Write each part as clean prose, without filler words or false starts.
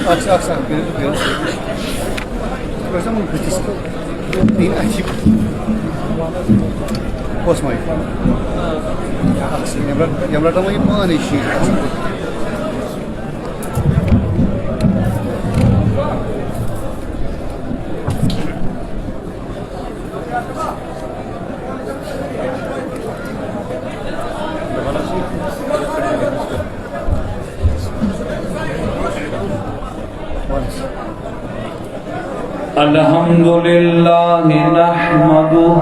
Aksan görüyoruz. Burası mı kıtısı? Değil acip. Kosmayı. Aksan yamrata mı yapma ne işi? الحمد لله نحمده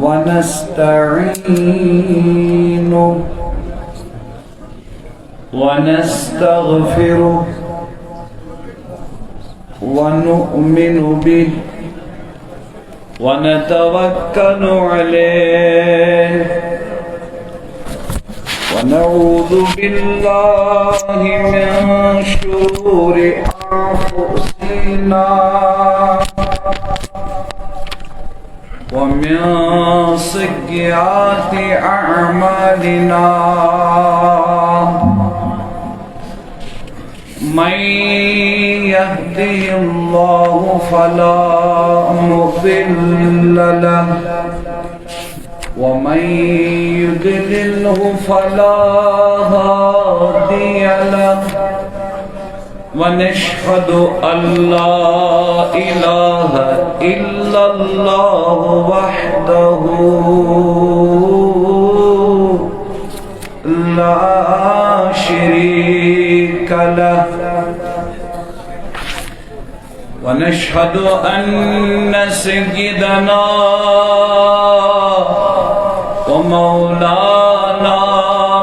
ونستعينه ونستغفره ونؤمن به ونتوكل عليه ونعوذ بالله من شرور أنفسنا ومن سيئات أعمالنا من يهده الله فلا مضل له ومن يضلله فلا هادي له ونشهد أن لا إله إلا الله وحده لا شريك له ونشهد أن سيدنا ومولانا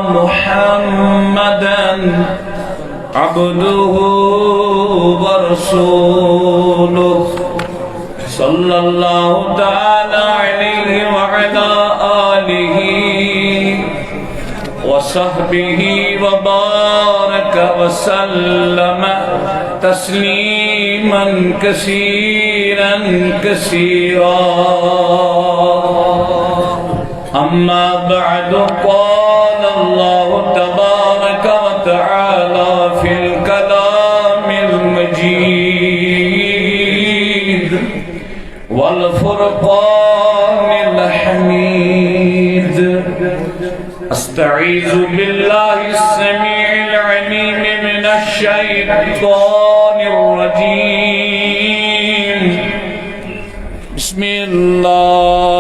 محمدا عبده ورسوله صلى الله تعالى عليه وعلى آله وصحبه وبارك وسلم تسليما كثيرا كثيرا أما بعد قال الله تبارك وتعالى في الكلام المجيد والفرقان الحميد أستعيذ بالله السميع العليم من الشيطان الرجيم بسم الله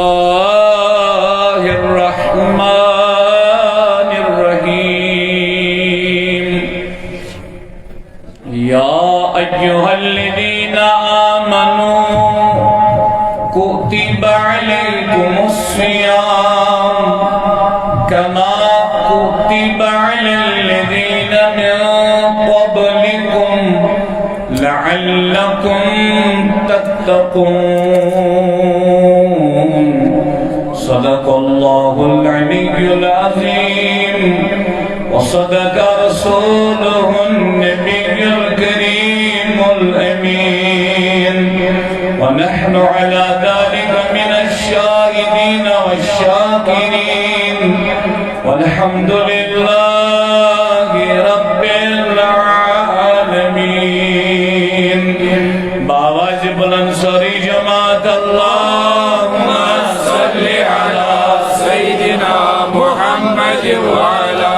الرحمن الرحيم يا أيها الذين آمنوا كتب عليكم الصيام كما كتب على الذين من قبلكم لعلكم تتقون صدق الله العلي العظيم وصدق رسوله النبي الكريم الأمين ونحن على ذلك من الشاهدين والشاكرين والحمد لله رب العالمين باواز بلنصري جماعة اللهم صل على سيدنا محمد وعلى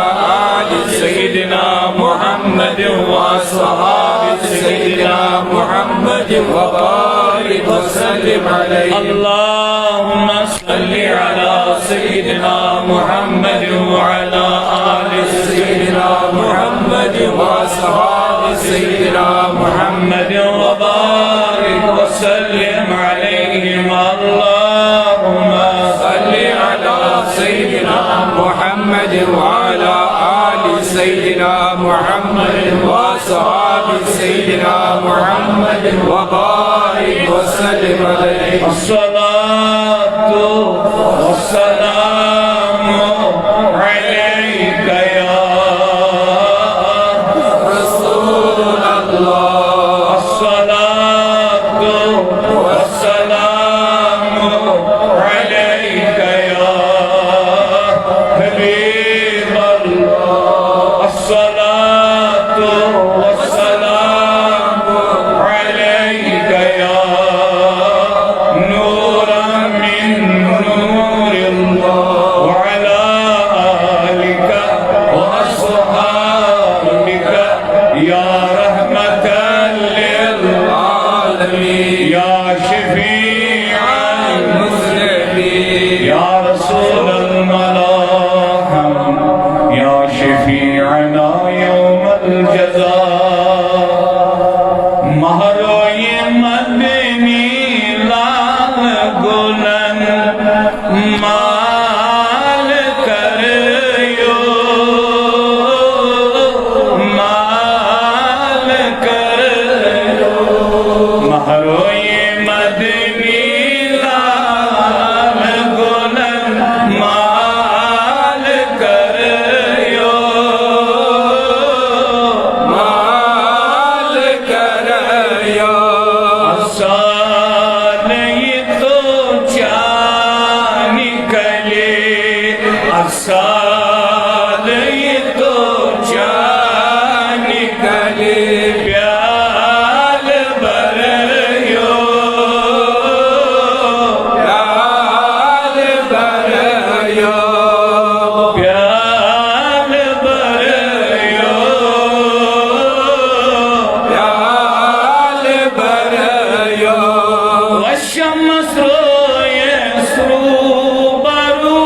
آل سيدنا محمد وصحاب سيدنا محمد وبارك وسلم عليه اللهم صل على سيدنا محمد وعلى آل سيدنا محمد وصحاب سيدنا محمد وبارك وسلم عليهم اللهم صل على سيدنا محمد وعلى آل سيدنا محمد وصحاب سيدنا محمد وبارك وسلم عليه الصلاة والسلام عليك يا رسول الله الصلاة والسلام شفيع المذنبين يا رسول الملاحم يا شفيعنا يوم الجزاء مهروي مدني لا گلن مال کریو مال کریو مہروی مدنی لال گلن مال کریو مال کریو افسانے تو چانی کلے افسانے تو چانی کلے پیال بریو پیال بریو پیال بریو پیال بریو والشمس يسرو برو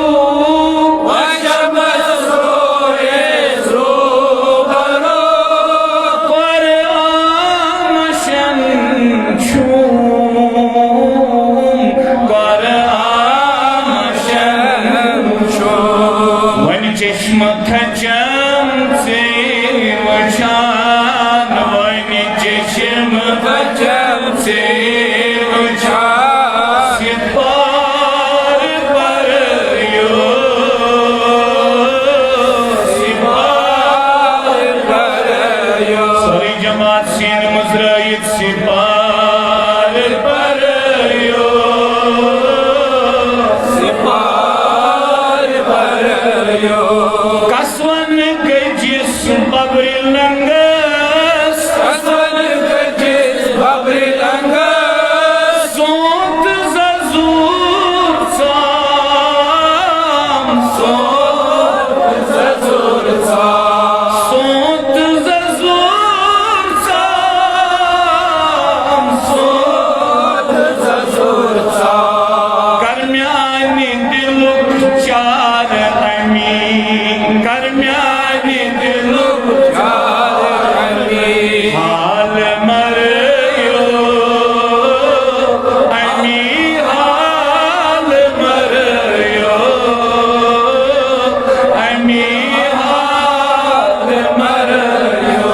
والشمس يسرو برو قرآن شنشوم قرآن شنشوم والجسم كجم وشان والجسم كجم وشان سپار بریو سپار بریو ساری جماعت سین مزرعیت سپار بریو سپار بریو کسون گجس ببر لنگس کسون گجس ببر لنگس سوت ززور سام سوت ززور سام سوت ززور سام سوت ززور سام کرمیانی دلک چار امین کرمیانی دلک چار امین حال مریو امی حال مریو امی حال مریو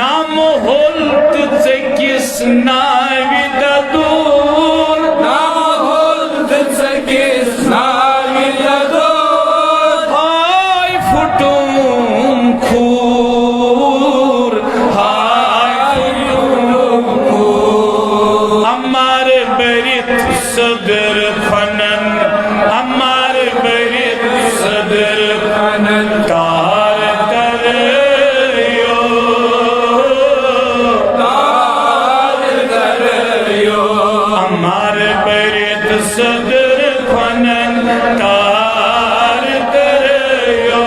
نام ہولت چکس ناوی ددور نام ہولت چکس ناوی ددور ہائی فٹوم خور ہائی فٹوم خور امار بریت صدر خنن امار بریت صدر خنن تار کریو تار کریو امار بریت صدر خنن تار کریو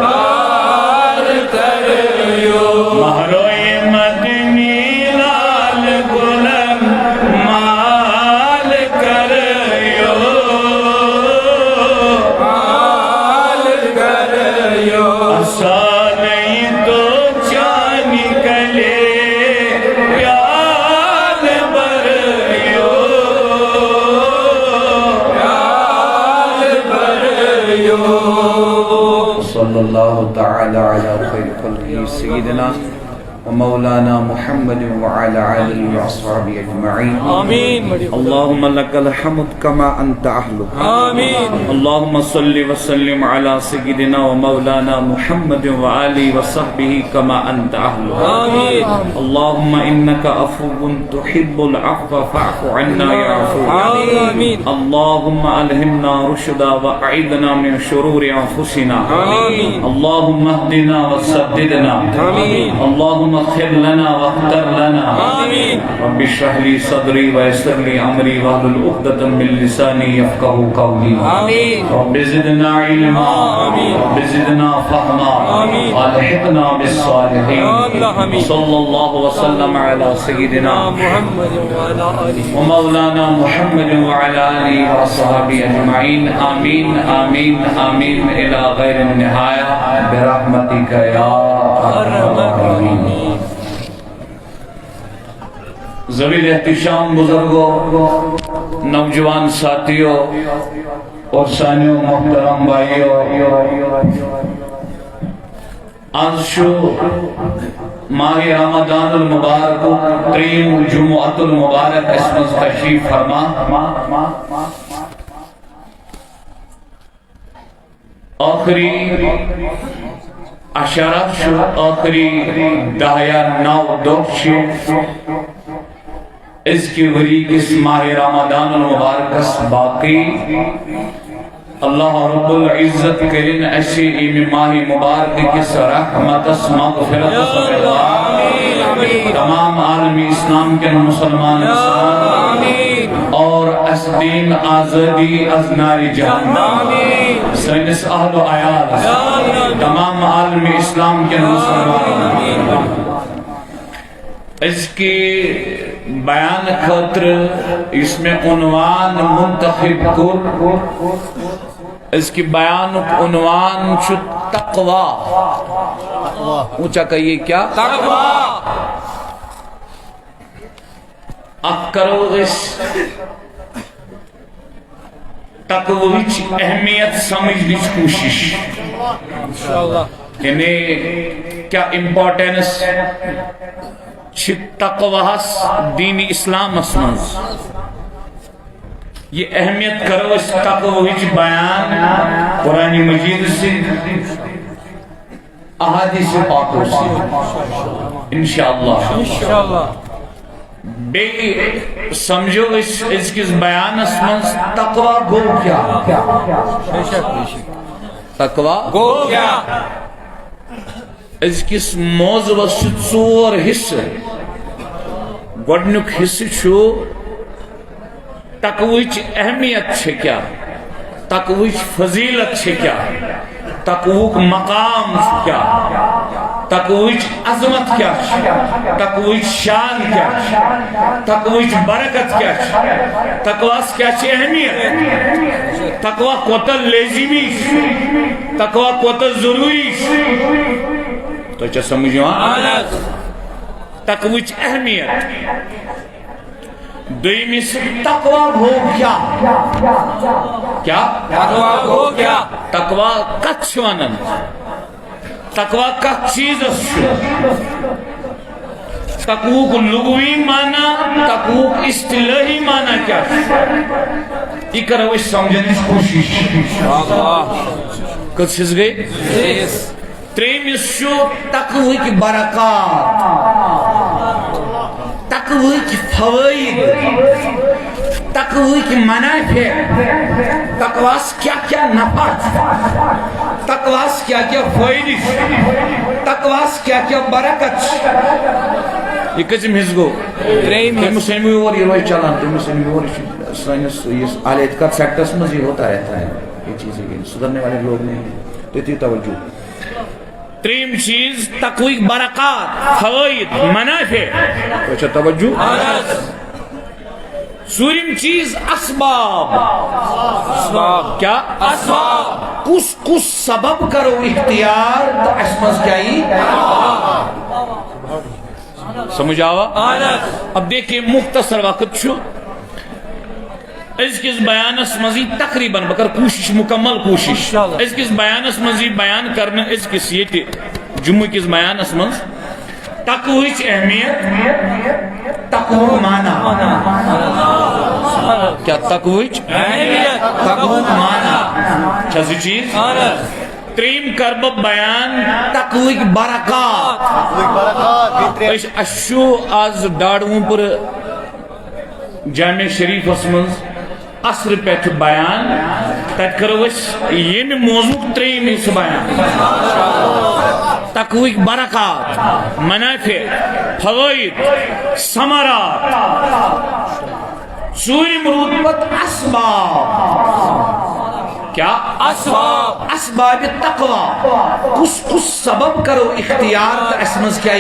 تار کریو مہروی مدنی لال گلن مال کریو مال کریو افسانے تو چانی کلے پیال بریو پیال بریو صلی اللہ تعالی علی خیر خلقہ سیدنا ومولانا محمد وعلى آله وأصحابه أجمعين آمين اللهم لك الحمد كما أنت أهله آمين اللهم صل وسلم على سيدنا ومولانا محمد وآله وصحبه كما أنت أهله آمين اللهم إنك عفو تحب العفو فاعف عنا يا عفو آمين اللهم ألهمنا رشدا وأعذنا من شرور أنفسنا آمين اللهم اهدنا وسددنا آمين اللهم اغفر لنا واغفر لنا آمين رب اشرح لي صدري ويسر لي امري واحلل عقدة من لساني يفقهوا قولي آمين رب زدنا علما رب زدنا فهما والحقنا بالصالحين صلى الله وسلم على سيدنا محمد وعلى آله ومولانا محمد وعلى آله وصحبه أجمعين آمين آمين آمين إلى غير النهاية برحمتك يا أرحم الراحمين. ذویل احتشام بزرگوں، نوجوان ساتھیوں اور سانیوں محترم بھائیوں، آج شو ماہ رمضان المبارک تریم جمعۃ المبارک اسمز تشریف فرما آخری اشارت شو آخری دہیا نو دو شو اس کی وری کس ماہ رمضان المبارک اس باقی اللہ رب العزت کرن ایسی ایمی ماہ مبارک کس رحمت اس مغفرت تمام عالمی اسلام کے مسلمان اور اس دین آزادی از نار جہنم سنس اہل و عیال تمام عالمی اسلام کے مسلمان اس کی بیان خطر اس میں عنوان منتخب کر اس کی بیان عنوان چھو تقوی اونچا کہیے کیا تقوی اب کرو اس تقوی کی اہمیت سمجھنے کی کوشش انشاءاللہ یعنی کیا امپورٹنس چھ تقویٰ دین اسلام اسمنز یہ اہمیت کرو اس تقوی کی بیان قرآن مجید سے احادیث پاکوں سے انشاءاللہ انشاءاللہ بے سمجھو اس کس بیان اسمنز تقویٰ گو کیا تقویٰ گو کیا اس کس موضوع سے ژور حصہ گۄڈنیُک حصہ چھُ تقویچ اہمیت چھِ کیا تقویچ فضیلت چھِ کیا تقویک مقام کیا تقویچ عظمت کیا تقویچ شان کیا تقویچ برکت کیا تقواس کیا چھ اہمیت تقوی کوتا لازمی تقوی کوتا ضروری تو چا سمجھو تقویچ اہمیت دویمی سے تقوی ہو کیا کیا تقوی ہو کیا تقوی کچھ ونن تقوی کچھ چیز تقویق لغوی معنی تقویق اصطلاحی معنی کیا یہ کرو اس سمجھنے کی کوشش کچھ چیز گئی تریمس شو تقوی کی برکات تقوی کی فوائد تقوی کی منافع تقواس کیا کیا نفع تقواس کیا کیا فائدہ تقواس کیا کیا برکت یہ کچھ حصہ تمہیں سنوی اور یہ روی چلان تمہیں سنوی اور سائنس اہل اعتقاد سیکٹرز میں یہ ہوتا رہتا ہے یہ چیزیں سدھرنے والے لوگ نہیں تو اتنی توجہ تریم چیز تقوی برکات فوائد منافع اچھا توجہ سوریم چیز اسباب اسباب کیا اسباب کس سبب کرو اختیار تو اسمز کیا ہی سمجھ آوا اب دیکھیں مختصر وقت چھو اس کس بیان اس مزید تقریباً بکر کوشش مکمل کوشش اس کس بیان اس مزید بیان کرنا اس کس یہ جمعہ کس بیان اس مز تقویچ اہمیت تقوی معنی کیا تقویچ اہمیت تقوی معنی چیزی چیز تریم کرب بیان تقوی برکات اشو آز ڈاڑوں پر جامع شریف اسمنز اثر پیٹھ بیان تک کرو اس یہ میں موضوع تریم اس بیان تقوی برکات منافع فوائد ثمرات ژوٗرِم روٗد پتہٕ اسباب کیا اسباب تقوی کس سبب کرو اختیار تو اس مز کیا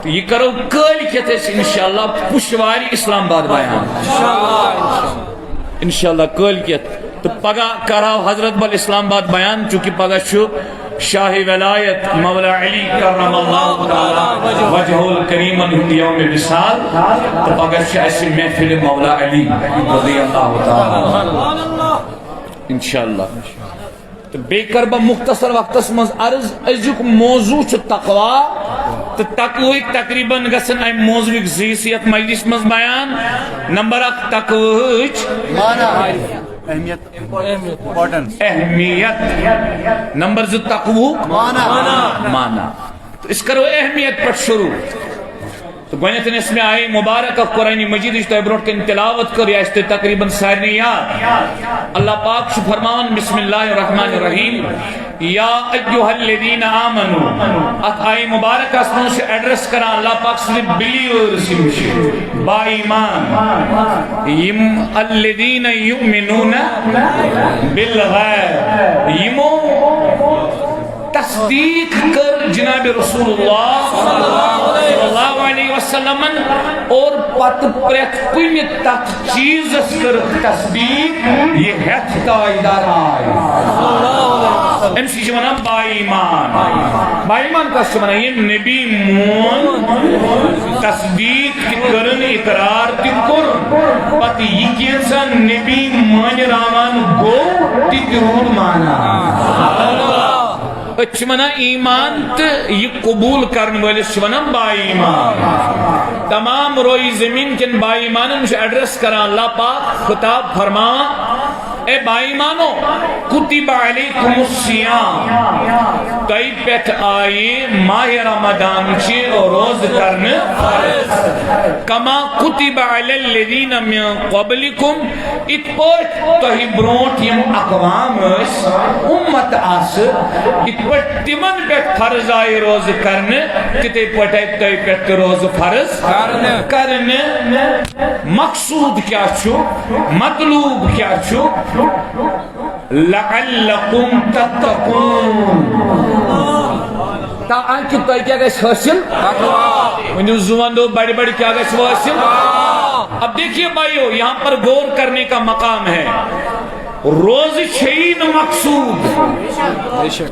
یہ کرو کل کہتے ہیں انشاءاللہ پشواری اسلام آباد بیان انشاءاللہ کل کہت تو پگہ کراو حضرت بل اسلام آباد بیان چونکہ پگہ شو شاہ ولایت مولا علی کرم اللہ تعالی وجہ الکریم ہند یوم وصال تو پگہ شو ایسی محفل مولا علی رضی اللہ تعالی انشاءاللہ تو بے کربہ مختصر وقت مز عرض ازیک موضوع چھ تقوی تو تقوی تقریباً گسن ایم موضوع زیسیت مجلس مز بیان نمبر 1 تقوی معنی اہمیت نمبر 2 تقوی معنی تو اس کرو اہمیت پر شروع تو گوینتن اس میں آئے مبارک قرآن مجید اس برونٹ کن تلاوت کر یا اس تقریباً سارنی یاد اللہ پاک شو فرمان بسم اللہ الرحمن الرحیم یا ایوہ الذین آمنوا ات آئے مبارک اسموں سے ایڈریس کرا اللہ پاک صرف بلیورز با ایمان یم الذین یؤمنون بالغیب یمو تصدیق کر جناب رسول اللہ صلی اللہ علیہ وسلم اور پت پریت کنی تک چیز کر تصدیق یہ ہتھ کا ادارہ ہے ام سی جمعنا با ایمان کا سمنا یہ نبی مون تصدیق کی کرن اقرار کی کرن پت یہ کینسا نبی مان رامان گو تی ضرور مانا اچمنا ایمان تو یہ قبول کرنے والے شمنا با ایمان تمام روئی زمین کن با ایمانن مجھے ایڈریس کرا اللہ پاک خطاب فرما اے با ایمانو کتب علیکم الصیام تئی پیت آئی ماہ رمضان چی روز کرنے کما کتب علی الذین من قبلکم ات پوٹ تہی برونٹ یم اقوام اس امت آس ات پوٹ تمن پیت فرض آئی روز کرنے کتے پوٹ آئی تہی پیت روز فرض کرنے مقصود کیا چھو مطلوب کیا چھو لعلکم تتقون تا آنکہ تو کیا گئے حاصل ونیو زوان دو بڑی بڑی کیا گئے حاصل اب دیکھئے بھائیو یہاں پر غور کرنے کا مقام ہے روز چھین مقصود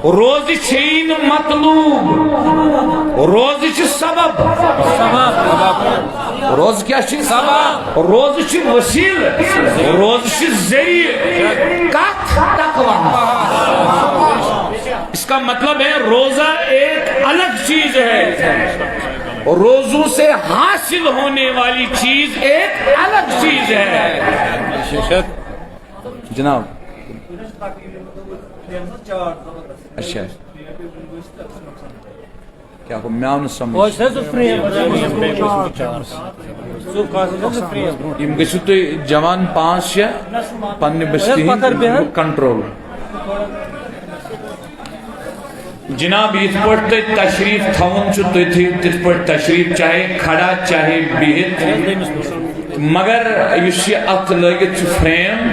روز چھین مطلوب روز چھ سبب روز کیا چھ سبب روز چھ وسیل روز چھ ذریعہ کت تقوی اس کا مطلب ہے روزہ ایک الگ چیز ہے روزوں سے حاصل ہونے والی چیز ایک الگ چیز ہے جناب اچھا کیا کو میاون سمجھ یم گژھو تُہۍ جوان 5-6 پننہِ بستی کنٹرول جناب یت پٲٹھۍ تُہۍ تشریف تھاوُن چھُ تُہۍ تھٲیِو تِتھ پٲٹھۍ تشریف چاہے کھڑا چاہے بِہِتھ مگر یُس یہِ اتھ لٲگِتھ چھُ فریم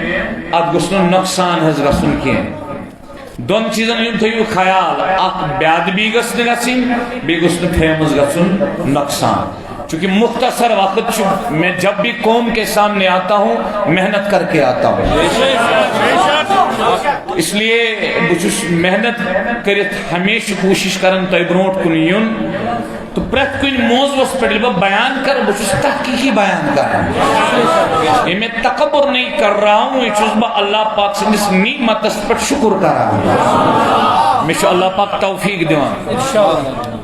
اتھ گوٚژھ نہٕ نۄقصان حظ گژھُن کینٛہہ دۄن چیٖزن ہُنٛد تھٲیِو خیال اکھ بے ادبی گٔژھ نہٕ گژھٕنۍ بیٚیہِ گوٚژھ نہٕ فرٛیمَس گژھُن نۄقصان چونکہ مختصر وقت چھُ میں جب بھی قوم کے سامنے آتا ہوں محنت کر کے آتا ہوں اس لیے بچھس محنت کرت ہمیشہ کوشش کرن تہ برونٹ کن یون تو پرت کن موضوعس پہ بہ بیان کر بچھس تحقیقی بیان کر یہ میں تکبر نہیں کر رہا ہوں یہ چھس بہ اللہ پاک سندس نعمتس پر شکر کر رہا ہوں میں اللہ پاک توفیق دیوان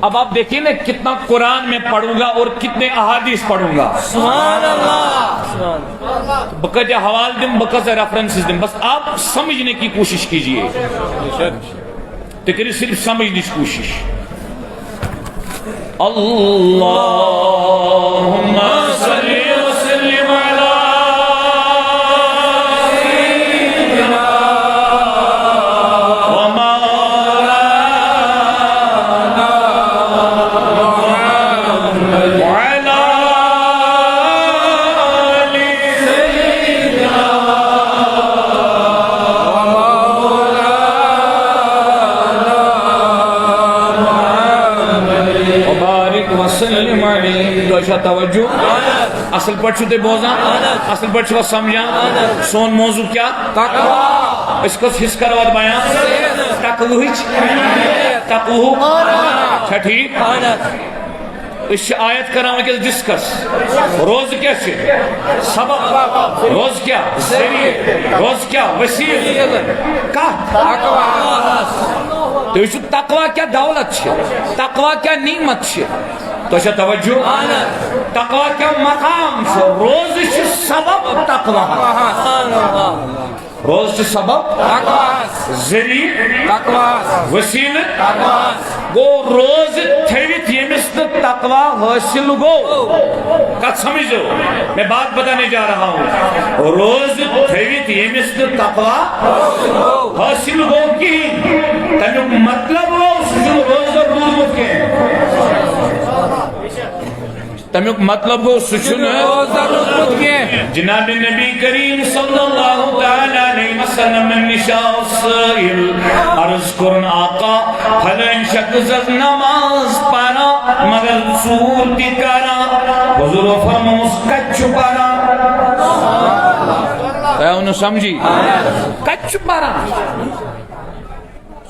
اب آپ دیکھیں نا کتنا قرآن میں پڑھوں گا اور کتنے احادیث پڑھوں گا سبحان اللہ بقدر حوال دیں بقدر ریفرنسز دیں بس آپ سمجھنے کی کوشش کیجئے تو کری صرف سمجھنے کی کوشش اللہم صلی وسلم علی اصل پٹھ تے بوزان اصل پٹھ سمجھان سون موضوع کیا تقوی اس کو حص کروا بیان تقوی ٹھیک اس آیت کرام کے ڈسکس روز کیا چھے سبب روز کیا ذریعے روز کیا وسیل کا تو یہ تقوی کیا دولت چھے تقوی کیا نعمت چھے تو اچھا توجہ تقوی کیا مقام چھے روز چھے سبب تقوی روز چھے سبب ذریعے وسیل گو روز تھیویت یمس تقوی حاصل گو کت سمجھو میں بات بتانے جا رہا ہوں روز تھیویت یمس تقوی حاصل گو کی تنیو مطلب ہو سجن روز روز کے تمیک مطلب گو سچن جناب نبی کریم صلی اللہ علیہ وسلم نشاء سائل عرض کرن آقا پھلن شخص نماز پانا مگر سور دکھانا حضور فرموس کچھ پانا انہوں سمجھی کچھ پانا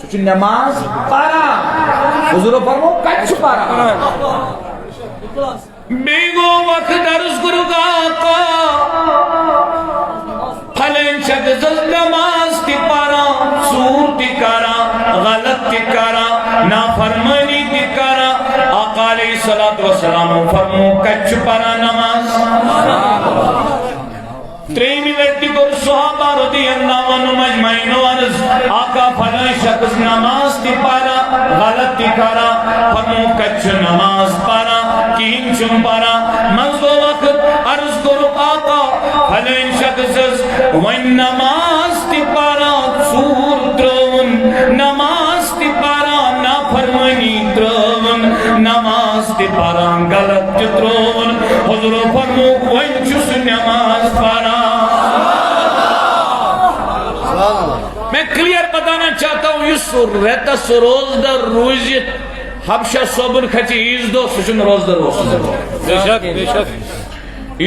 سچن نماز پانا حضور فرموس کچھ پانا بیگو وقت عرض کرو گا آقا پھلن شخص نماز تی پارا سور تی کارا غلط تی کارا نافرمانی تی کارا آقا علیہ السلام فرمو کچھ پارا نماز تریمی ویٹی کو صحابہ رضی اللہ عنہ مجمعین ورز آقا پھلن شخص نماز تی پارا غلط تی کارا فرمو کچھ نماز پارا کین چم پارا منزو وقت عرض کرو آقا پھلن شخص وین نماز تی پارا سور ترون نماز تی پارا نافرمانی ترون نماز تی پارا غلط ترون حضور فرمو وین چس نماز پارا میں کلیئر بتانا چاہتا ہوں اس رہتا سروز در روزیت حبشہ صبر کھچی عیز دو سچن روز در روز بے شک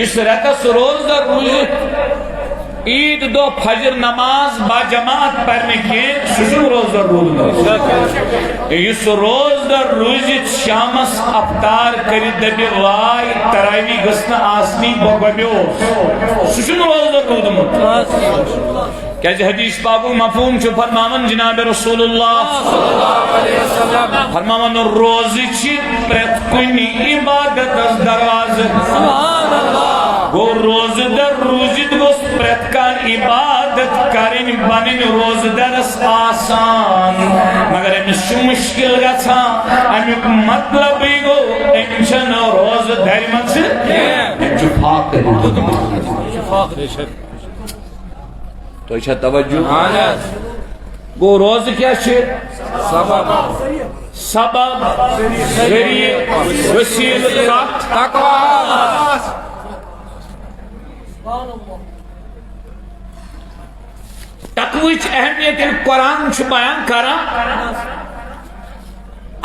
اس رہتا سروز در روزیت عید دو فجر نماز با جماعت پڑھنے کے سچن روز در روز اس روز در روزیت شامس افطار کری دبی وائی تراوی گسن آسنی بگوبیو سچن روز در روز کیا جی حدیث بابو مفہوم چھو فرماون جناب رسول اللہ فرماون روزی چی پریت کنی عبادت از دراز گو روز در روزید گوست پریت کار عبادت کارین بانین روز در اس آسان مگر امیس چو مشکل گا تھا امیک مطلب گو انچن روز داری منصر انچو فاقر تو اچھا توجہ گو روز کیا شیر سبب ذریعے وسیل تقوی تقویچ اہمیت قرآن چھ بیان کرا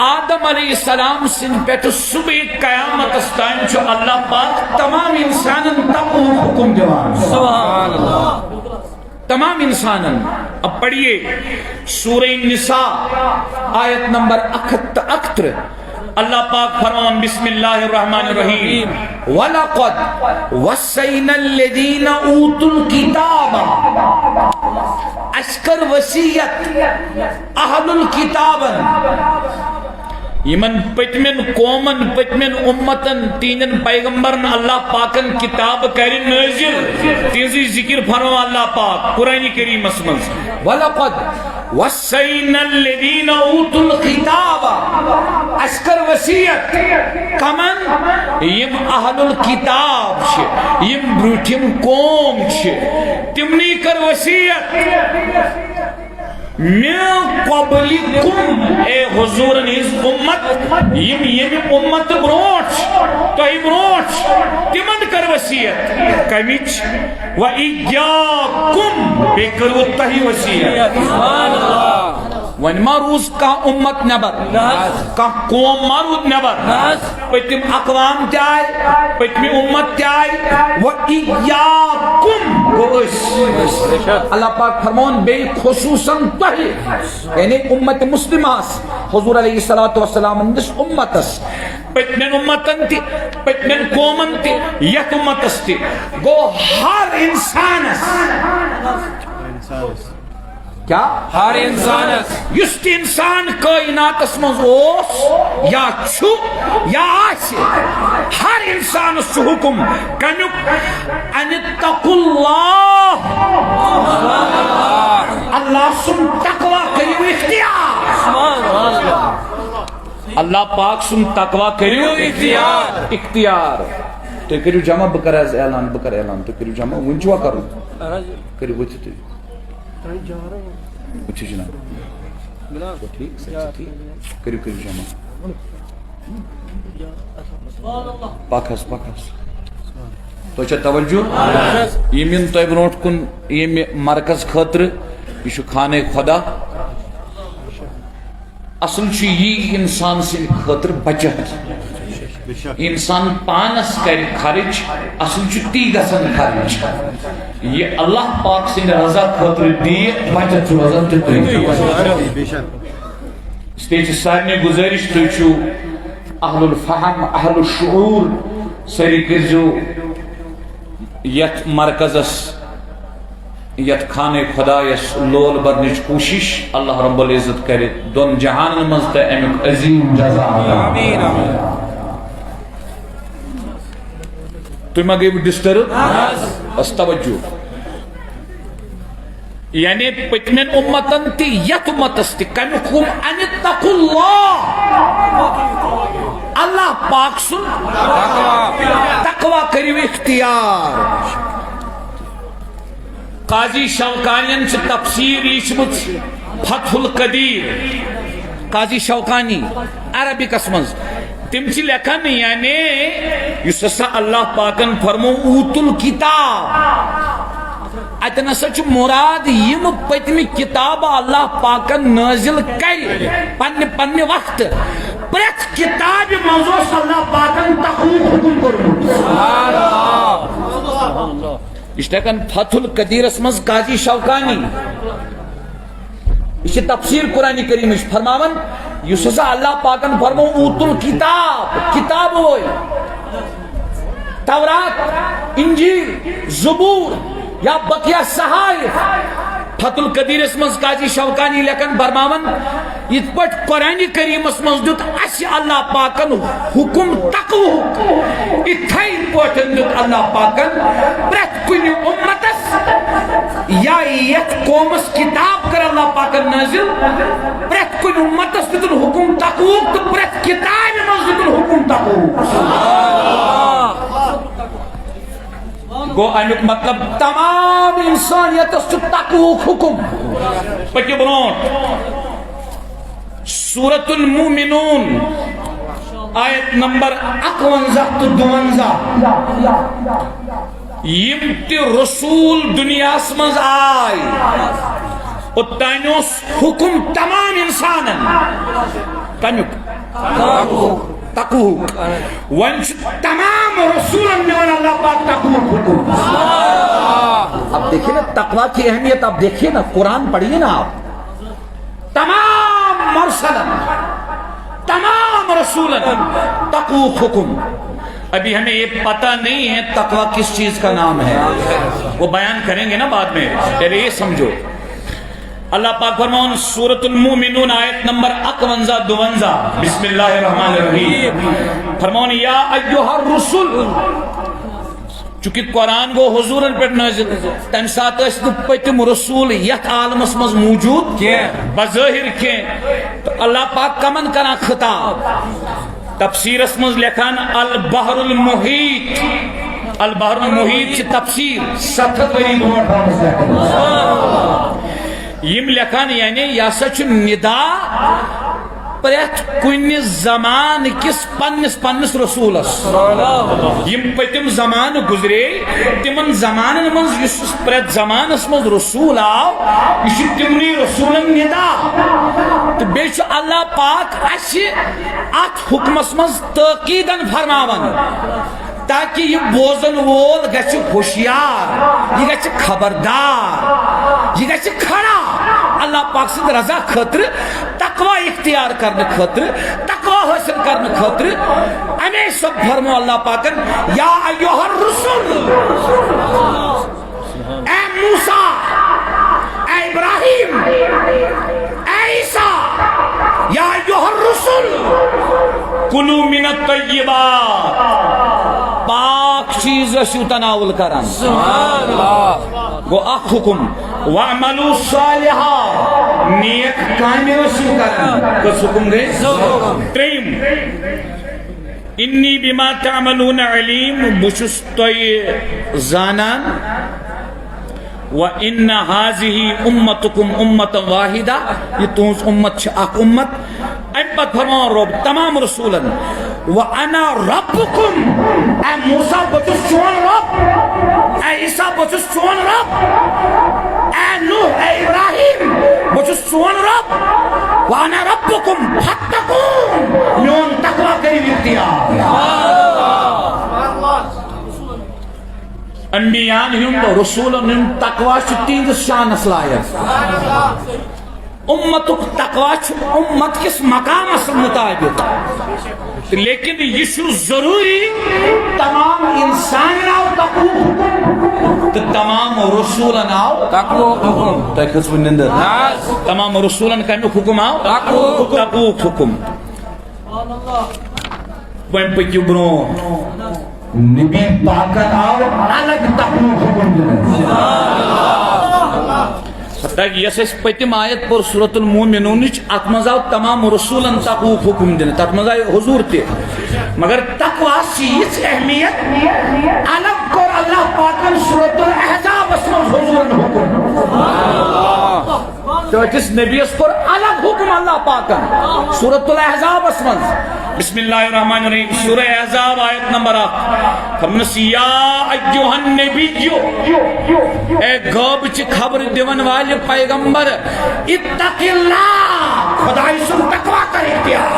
آدم علیہ السلام سن پیٹ صبح قیامت استائم چھو اللہ پاک تمام انسانن تقوی حکم دیوان سبحان اللہ تمام انسانن اب پڑھئے سورہ النساء آیت نمبر 78 اللہ پاک فرمان بسم اللہ الرحمن الرحیم وَلَقَدْ وَسَّيْنَا الَّذِينَ أُوتُوا الْكِتَابَ اشکر وسیعت اہل الکتاب یمن پتمن قومن پتمن امتن تینن پیغمبرن اللہ پاکن کتاب کری نازل تیزی ذکر فرما اللہ پاک قرآن کریم اسمز وَلَقَدْ وَسَّيْنَا الَّذِينَ أُوتُوا الْكِتَابَ اشکر وسیعت کمن یم اہل الکتاب چھے یم بروٹیم قوم چھے تمنی کر وسیعت من قبلکم اے حضور نیز امت یم امت بروٹ تو ای بروٹ تمن کر وسیعت کمیچ و ایجاکم بے کرو تہی وسیعت سبحان اللہ ون ما روز کانٛہہ اُمت نٮ۪بر کانٛہہ قوم ما روٗد نٮ۪بر پٔتِم اقوام تہِ آیہِ پٔتمہِ اُمت تہِ آیہِ وَإِيَّاكُمْ گوٚو أسۍ اللہ پاک فرمون بیٚیہِ خصوٗصاً تۄہہِ یعنی اُمت مُسلِماہس حضوٗر علیہ الصلوٰۃ والسلام ہٕنٛدِس اُمتس پٔتمٮ۪ن اُمتن تہِ پٔتمٮ۪ن قومن تہِ یتھ اُمتس تہِ گوٚو ہر انسانس کیا ہر انسانس یُس تہِ انسان کائناتس منٛز اوس یا چھُ یا آسہِ ہر انسانس چھُ حُکم کمیُک ان اتقوا اللہ اللہ سُنٛد تقویٰ کٔرِو اختیار اللہ پاک سُنٛد تقویٰ کٔرِو اختیار تُہۍ کٔرِو جمع بہٕ کرٕ حظ اعلان بہٕ کرٕ اعلان تُہۍ کٔرِو جمع وُنہِ چھُوا کرُن کٔرِو ؤتھِو تُہۍ وٕچھِو جناب ٹھیٖک کٔرِو کٔرِو جمع پک حظ تۄہہِ چھا توجہ یِم یِن تۄہہِ برونٛٹھ کُن ییٚمہِ مرکز خٲطرٕ یہِ چھُ خانہ خۄدا اصل چھُ یی انسان سٕنٛدِ خٲطرٕ بچت انسان پانس کرِ خرچ اصل چھُ تی گژھان خرچ یہ اللہ پاک سٕنٛدِ رضا خٲطرٕ دِیہِ بچت چھُ روزان تیُتھُے اس لیے چھِ سارنٕے گُزٲرِش تُہۍ چھِو اہل الفہم اہل الشعور سٲری کٔرۍزیو یتھ مرکزس یتھ خانہ خدا یس لول برنٕچ کوٗشش اللہ رب العزت کرِ دۄن جہانن منٛز تہٕ امیُک عظیٖم جزا تُہۍ ما گٔیوٕ ڈسٹرب بس توجہ یعنی پٔتمٮ۪ن اُمتن تہِ یتھ اُمتس تہِ کمیُک حُکم ان اتقوا اللہ اللہ پاک سُنٛد تقویٰ کٔرِو اختیار قاضی شوکانین چھِ تفسیٖر لیٖچھمٕژ فتح القدیر قاضی شوکانی عربکس منٛز تم چھِ لیکھان یعنی یُس ہسا اللہ پاکن فرمو اوت الکتاب اتن ہسا چھُ مراد یِم پٔتمہِ کتاب اللہ پاکن نٲزِل کرِ پننہِ وقتہٕ پرٛٮ۪تھ کتابہِ منٛز اوس اللہ پاکن تقویُک حُکم کوٚرمُت یہ لیکن فتح القدیرس منٛز قاضی شوکانی یہ تفسیر قرآن کریم فرماون یُس ہسا اللہ پاکن فرمو اوت الکتاب کتاب ہوئے تورات انجیل زبور یا بقیہ صحائف فتح القدیرس منٛز قاضی شوکانی لیکن فرماون یِتھ پٲٹھۍ قرآن کریمس منٛز دیُت اسہِ اللہ پاکن حُکم تقوہُک یِتھے پٲٹھۍ دیُت اللہ پاکن پرٛٮ۪تھ کُنہِ اُمتس یا یتھ قومس کتاب کر اللہ پاکن نٲزِل پرٛٮ۪تھ کُنہِ اُمتس دیُتُن حُکم تقوہُک تہٕ پرٛٮ۪تھ کتابہِ منٛز دیُتُن حُکم تقوہُک گو امیُک مطلب تمام انسانیتس چھُ تقوہُک حُکم پٔکِو برونٛٹھ سورۃ المومنون آیت نمبر 51 تہٕ 52 یِم تہِ رسول دُنیاہس منٛز آے اوٚتانۍ اوس حُکم تمام انسانن کمیُک تقوہُک وۄنۍ چھُ تمام رسولن دِوان اللہ پاک تقوہُک حُکم اب دیکھیے نا تقویٰ کی اہمیت آپ دیکھیے نا قرآن پڑھیے نا آپ تمام مرسلن تمام رسولن تقوہُک حکم ابھی ہمیں یہ پتہ نہیں ہے تقویٰ کس چیز کا نام ہے وہ بیان کریں گے نا بعد میں پہلے یہ سمجھو اللہ پاک فرماؤں سورۃ المومنون آیت نمبر 51-52 بسم اللہ الرحمن الرحیم فرماؤں یا ایہا الرسول چونکہ قرآن گو حضورن پر نازل تم سات اس پتم رسول یت عالمس مز موجود بظاہر کی تو اللہ پاک کمن کران خطاب تفسیرس مز لکھان البحر المحیط البحر المحیط چھ تفسیر 7 ؤری برونٹھ یم لکھان یعنی یہ سا چھ ندا پریت کن زمان کس پنس رسولس یم پتم زمان گزرے تمن زمان من پریت زمانس من رسول آو یہ تمنی رسولن ندا تو بیچ اللہ پاک اسی ات حکمس من تاکیدن فرماون تاکہ یہ بوزن وول گچھ ہوشیار یہ گچھ خبردار یہ گچھ کھڑا اللہ پاک سے رضا خاطر تقوی اختیار کرنے خاطر تقوی حاصل کرنے خاطر امی سب فرمو اللہ پاکن یا ایوہ الرسول اے موسیٰ اے ابراہیم اے عیسیٰ یا ایوہ الرسول کلو من الطیبات پاک چیز رسیو تناول کرن سبحان اللہ گو اخ حکم وَعْمَلُوا صَالِحًا نیک کامی رسیو کرن کس حکم گئے تریم انی بما تعملون علیم بشس توی زانان وَإِنَّ هَذِهِ أُمَّتُكُمْ أُمَّةً وَاحِدَةً یہ تونس امت چھ اک امت امت فرمان رب تمام رسولن وَأَنَا رَبُّكُمْ اے موسیٰ بچس چون رب اے عیسیٰ بچس چون رب اے نوح اے ابراہیم بچس چون رب وَأَنَا رَبُّكُمْ فَاتَّقُونَ میون تقوی کری اختیار انبیان ہم رسولن ہم تقوی چھ تیز شان اسلائیت امت تقوی چھ امت کس مقام اصل مطابق لیکن یہ شو ضروری تمام انسان ناو تقوی تمام رسولن آو تقوی تاکس ونندر تمام رسولن کمی حکم آو تقوی حکم وین پکی برون نبی پاکت آو الگ تقوی حکم دن تاکہ یس اس پتم آیت پر سورة المومنون اتمز آو تمام رسولن تقوی حکم دن تاتمز آئی حضور تے مگر تقوی چیز اہمیت الگ کر اللہ پاکن سورة الاحزاب اسمز حضورن حکم تو اس نبی اس پر الگ حکم اللہ پاکن سورة الاحزاب اسمز بسم اللہ الرحمن الرحیم سورہ احزاب آیت نمبر 8 فرمس یا ایوہ النبیو اے غاب چی خبر دیون والے پیغمبر اتق اللہ خدای سن تقوی کر اختیار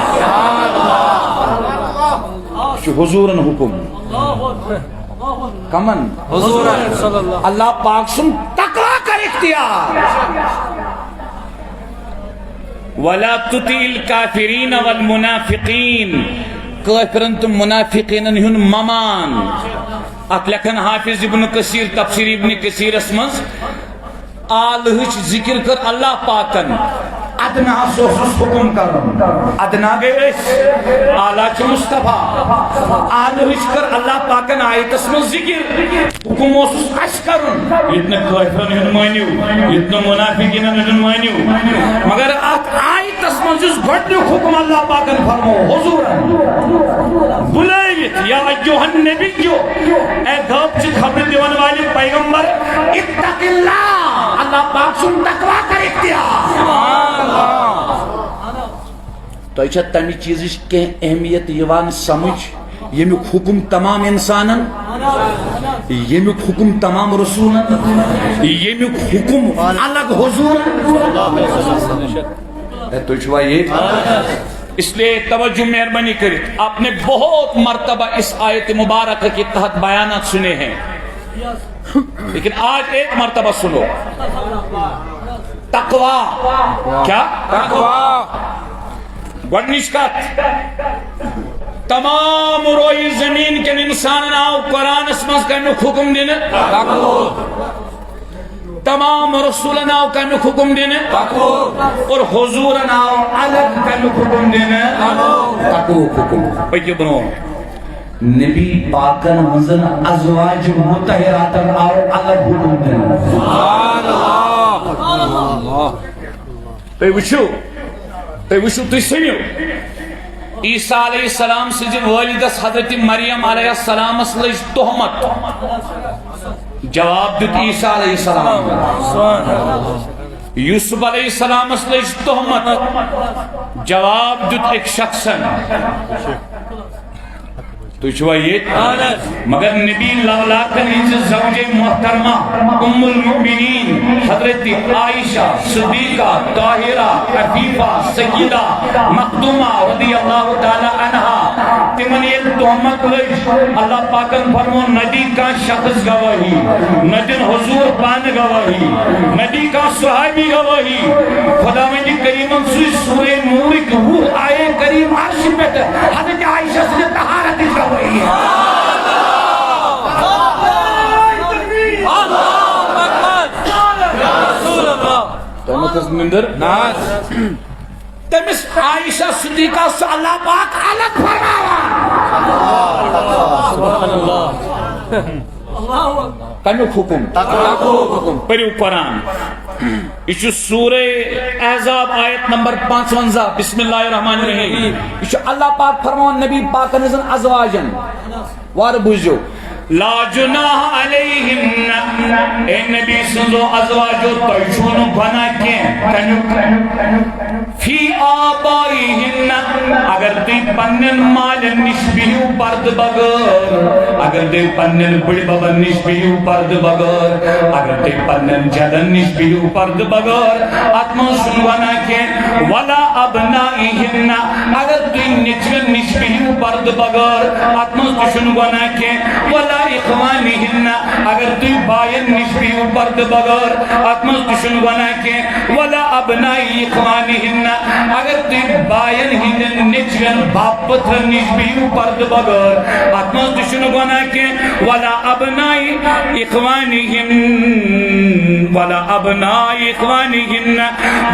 حضورن حکم کمن حضورن اللہ پاک سن تقوی کر اختیار وَلَا تُطِعِ الْكَافِرِينَ وَالْمُنَافِقِينَ کافرن تم منافقین ہن ممان ات لکھن حافظ ابن کثیر تفسیر ابن کثیر اسمز آلہچ ذکر کر اللہ پاکن ادنا سوسس حکم کرن ادنا گئے آلہ چھ مصطفیٰ آلہچ کر اللہ پاکن آیت اسمز ذکر حکم اوسس اش کرن اتنا کافرن ہن مانیو اتنا منافقین ہن مانیو مگر ات آیت اسمز جس گھڑنے حکم اللہ پاکن فرمو حضورن بلائیت یا ایوہ النبیو اے غاب چھ خبر دیون والی پیغمبر اتق اللہ اللہ پاک سن تقوی کر اختیار تو اچھا تمی چیزش کہ اہمیت یوان سمجھ یمیک حکم تمام انسانن یمیک حکم تمام رسولن یمیک حکم الگ حضورن تو چھوا یہ اس لئے توجہ مہربانی کریں آپ نے بہت مرتبہ اس آیت مبارکہ کے تحت بیانات سنے ہیں لیکن آج ایک مرتبہ سنو تقوی کیا؟ تقوی گوڑنشکت تمام روئی زمین کے انسان آو قرآن اسمز کا حکم دینے تمام رسولن آو کا حکم دینے اور حضورن آو الگ کا حکم دینے تقوی حکم بھئی بنو نبی پاکن حضن ازواج متحراتن آو الگ حکم دینے سبحان اللہ بھئی وچھو تو سنیو عیسیٰ علیہ السلام سے جب والدس حضرت مریم علیہ السلام اسلج تہمت جواب دیت عیسیٰ علیہ السلام یوسف علیہ السلام لج تہمت جواب دیت ایک شخصن تو چھوا یہ مگر نبی لالاکن ہنز زوج محترمہ ام المؤمنین حضرت عائشہ صدیقہ طاہرہ عفیفہ سکیدہ مخدومہ رضی اللہ تعالی عنہا تمن یہ تہمت لج اللہ پاکن فرمو ندی کا شخص گواہی ندن حضور پان گواہی ندی کا صحابی گواہی خداوند کریم سوئی سورہ نور کی روح آئے کریم عرش پہ حضرت عائشہ سے طہارت گواہی تمس عائشہ صدیقہ سے اللہ پاک الگ فرماوا تمیک حکم پریو قرآن یہ سورہ احزاب آیت نمبر 55 بسم اللہ الرحمن الرحیم یہ اللہ پاک فرمان نبی پاک نزن ازواجن وار بوجھو لا جناح علیہن اے نبی سنزو ازواجو تیشون بنا کے فی آبائیہن اگر دی پنن مال نشبیو پرد بگر اگر دی پنن بڑی بابا نشبیو پرد بگر اگر دی پنن جدن نشبیو پرد بگر اتمو سنوانا کے ولا ابنائیہن اگر دی نچگن نشبیو پرد بگر اتمو سنوانا کے ولا اخوانہن اگر دی بائن نشبیو پرد بگر اتمو سنوانا کے ولا ابنائی اخوانہن اگر دی بائن ہندن نچگن باپتر نشبیو پرد بگر اتمو سنوانا کے ولا ابنائی اخوانہن ولا ابنائی اخوانہن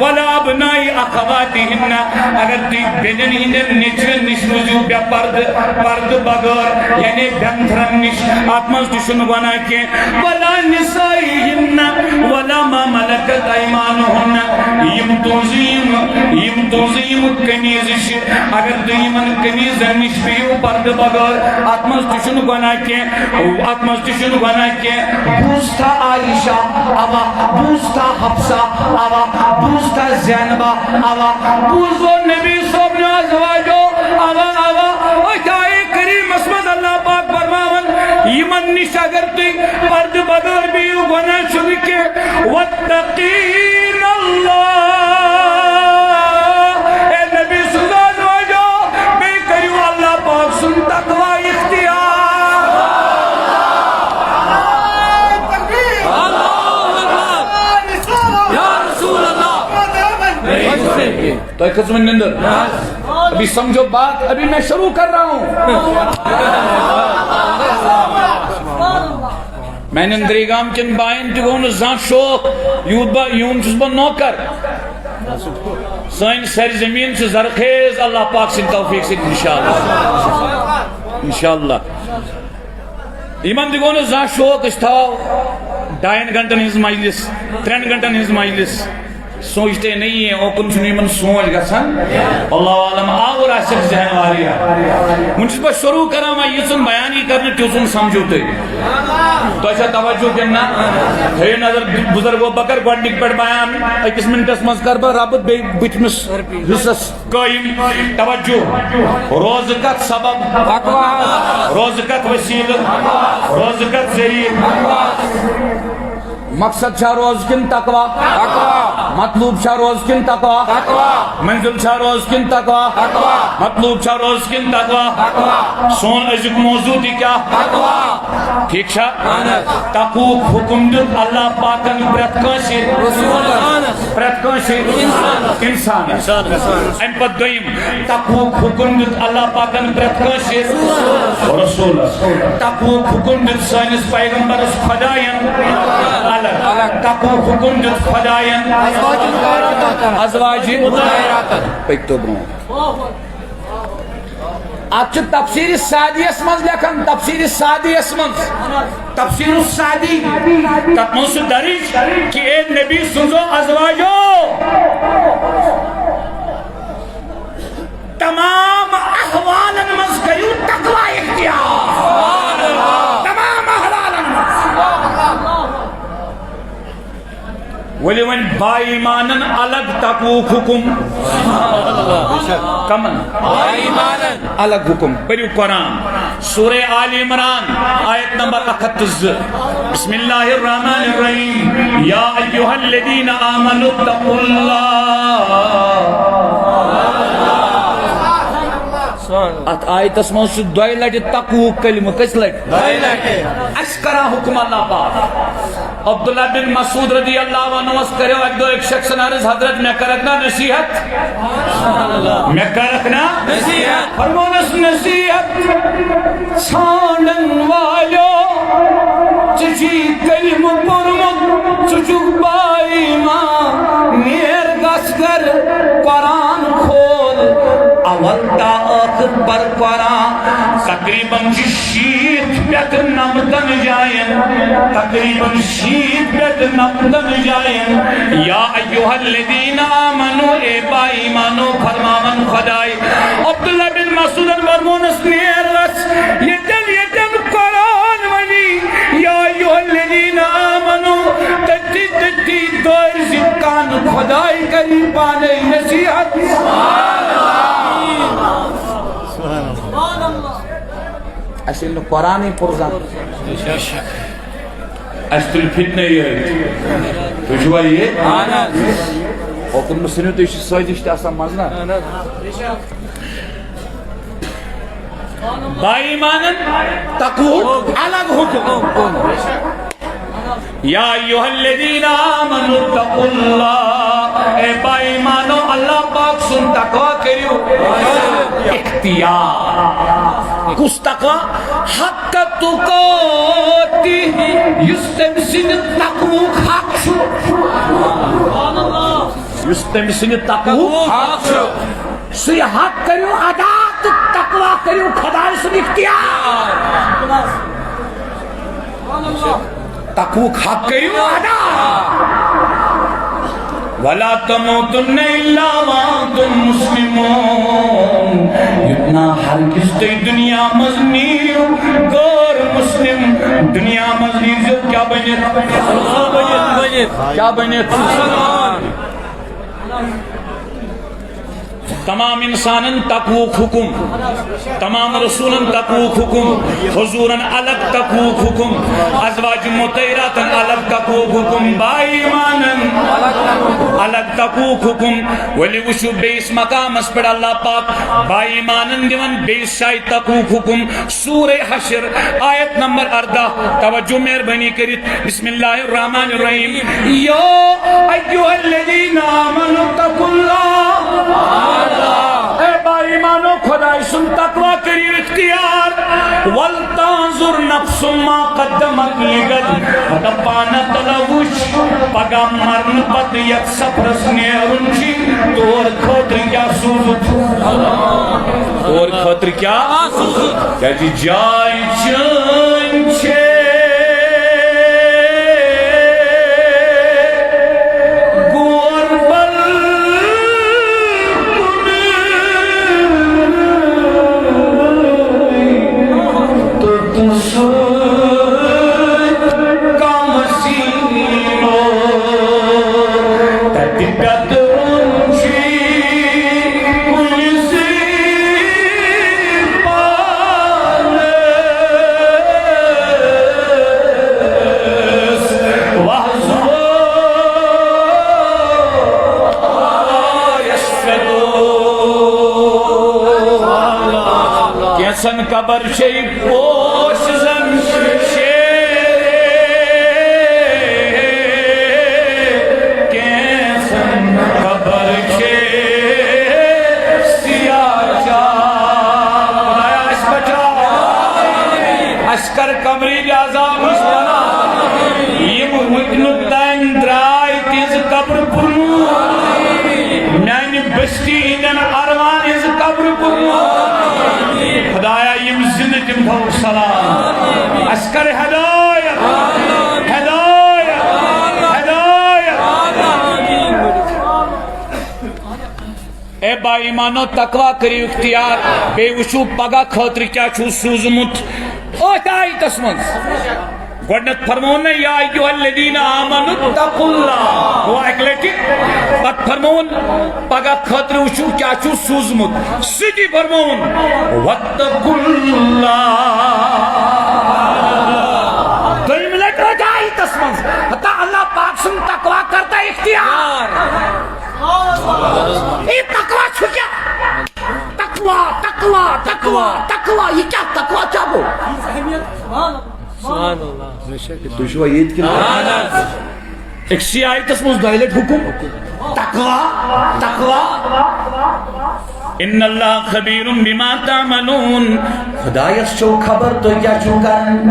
ولا ابنائی اخواتہن اگر دی بینن ہندن نچگن نشبیو پرد بگر یعنی بینترن نش آتماز دشن گونا کے ولا نسائیہن ولا ما ملکت ایمانہن یم توزیم کنیزش اگر دیمن کنیز نشبیو پرد بگر آتماز دشن گونا کے بوستا عائشہ آوا بوستا حفصہ آوا بوستا زینبہ آوا بوزو نبی صاحب نے ازواجو آوا اچھائی کریم اسمد اللہ پاک فرماون یمن نش اگر تی پرد بگر بیو گناہ شروع کے واتقین اللہ اے نبی صلی اللہ علیہ وسلم بے کریو اللہ پاک سن تقوی اختیار یا رسول اللہ تو ایک قسم اندر ابھی سمجھو بات ابھی میں شروع کر رہا ہوں میں نے اندریگام کن بائن تگون زان شوق یون چس با نوکر سائن سر زمین سے زرخیز اللہ پاک سے توفیق سے انشاءاللہ ایمان تگون زان شوق اشتاو 2 گھنٹن ہز مجلس 3 گھنٹن ہز مجلس سوچتے نہیں ہیں اوکن سنیمن سوچ گسن اللہ عالم آور آسک ذہن واریا منچس پر شروع کرا میں یہ سن بیانی کرنے تیوسن سمجھوتے تو ایسا توجہ کرنا ہے نظر بزرگو بکر گوڑنک پر بیان ایکس منٹس مذکر پر رابط بٹمس حصص قائم توجہ روزکت سبب روزکت وسیل روزکت ذریع مقصد چھا روز کن تقوی مطلوب چھا روز کن تقوی منزل چھا روز کن تقوی مطلوب چھا روز کن تقوی سون ازک موضوع دی کیا ٹھیک چھا تقوی حکم دیت اللہ پاکن پرت کانشی انسان این پت دویم تقوی حکم دیت اللہ پاکن پرت کانشی رسول تقوی حکم دیت سائنس پیغمبر خدایان تقوی حکم دیت خدایان ازواجی پیک تو برون آپ چھو تفسیر سادی اسمز لکھن تفسیر سادی اسمز تفسیر سادی تقمص دریج کہ اے نبی سنزو ازواجو تمام احوالا مذکریو تقوی اختیار تمام احوالا ولی ون با ایمانن الگ تقوک حکم کمن الگ حکم پریو قرآن سورہ آل عمران آیت نمبر 31 بسم اللہ الرحمن الرحیم یا ایہا الذین آمنوا اتقوا اللہ ات آیتس مز دۄیہِ لٹہِ تقوک کلمہ کس لٹہِ اس کرا حکم اللہ پاک عبداللہ بن مسعود رضی اللہ عنہ اس کرے ایک دو ایک شخص عرض حضرت میں کرکنا نصیحت میں کرکنا نصیحت فرمونس نصیحت چھانن والو چچی کلمہ پرمت چچک بائی ماں نیر گس کر قرآن کھول اول تا آخر پر قرآن تقریباً شیت پیت نمتن جائیں تقریباً شیت پیت نمتن جائیں یا ایوہ الذین آمنو اے با ایمانو فرماون خدای عبداللہ بن مسعود مرمونس نیرس یتن قرآن ونی یا ایوہ الذین آمنو تتی تتی دور زکان خدای کری پانے نصیحت اصل قرآن پرزان اصل فتنہ یہ تو جو یہ حکم مسلم تو اس سازش آسان مزنا با ایمانن تقوی الگ حکم یا ایوہ الذین آمنوا اتقوا اللہ اے با ایمانو اللہ پاک سن تقوی کریو اختیار کس تقوی حق تقاتی یستمسن تقوی حق شو یستمسن تقوی حق شو سی حق کریو ادا تقوی کریو خدای سن اختیار تقوی حق کریو ادا وَلَا تَمُوتُنَّ إِلَّا وَأَنْتُمْ مُسْلِمُونَ اتنا ہرگز تے دنیا مزنی غیر مسلم دنیا مزنی عزت کیا بنیت کیا بنیت تمام انسانن تقوک حکم تمام رسولن تقوک حکم حضورن الگ تقوک حکم ازواج مطیراتن الگ تقوک حکم با ایمانن الگ تقوک حکم ولی وشو بیس مقام اس پر اللہ پاک با ایمانن دیون بیس شای تقوک حکم سورہ حشر آیت نمبر 18 توجہ مہربانی کرت بسم اللہ الرحمن الرحیم یا ایوہ الذین آمنوا اتقوا اللہ اے با ایمانو خدای سن تقوی کری اختیار والتانظر نفس ما قدمت لگد دپانا تلوش پگا مرن پت یک سفرس نیرن چی دور خطر کیا سوزت دور خطر کیا سوزت کیا جی جائی چن چھے سن قبر شئی پوش زن شیر کیسن قبر شیر سیاہ جان خدایا اس بچا اشکر قبری جازاب مشتنا یہ مکنت دائن درائی تیز قبر پرنو نین بشتی انن اروان از قبر پرنو خدایا یم زندہ تم تھو سلام اشکر ہدایت ہدایت ہدایت اے با ایمانو تقوی کری اختیار بے وشو پگا خاطر کیا چھو سوزمت اوہ آئی تسمنز گوڑنت فرمون یا ایوہ الذین آمنوا اتقوا اللہ وہ ایک لیٹی بات فرمون پگا خطر وشو کیا چھو سوزمت سیدھی فرمون واتقوا اللہ دوئی ملٹ ہو جائی تسمن حتی اللہ پاک سن تقوی کرتا اختیار یہ تقوی چھو کیا تقوی تقوی تقوی تقوی یہ کیا تقوی چاہو سبحان اللہ تو شو آیت کی ایک سی آیت اس میں دائلت حکم تقوی تقوی ان اللہ خبیر بما تعملون خدا یس چو خبر تو کیا چو کرن